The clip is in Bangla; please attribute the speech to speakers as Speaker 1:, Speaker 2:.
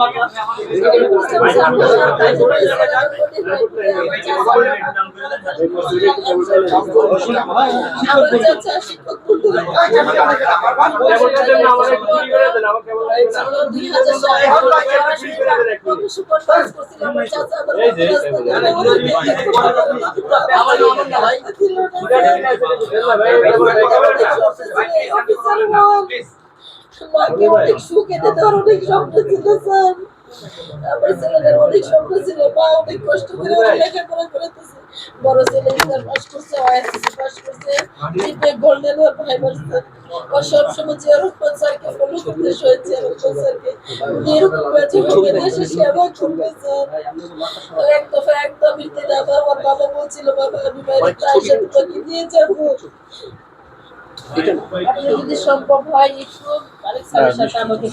Speaker 1: মাকে অনেক সুখে দিতে অনেক স্বপ্ন ছিল স্যার। আমার ছেলেদের অনেক স্বপ্ন ছিল, মা অনেক কষ্ট করে লেখাপড়া করেছে। বড় ছেলে ইন্টার পাস করছে, ওএসএসসি পাস করছে, বিটেক গোল্ডেন ভাই বলছে। ও সবসময় জিয়ারত স্যারকে ফলো করতে হয়েছে, স্যারকে এরকম ভাবে দেশে সেবা করবে স্যার। তো এক দফা একদম মিলতে যাবো, আমার বাবা বলছিল বাবা আমি বাড়িতে আসে তোমাকে দিয়ে যাবো। আপনি যদি সম্ভব হয় একটু আরেক স্যারের সাথে আমাকে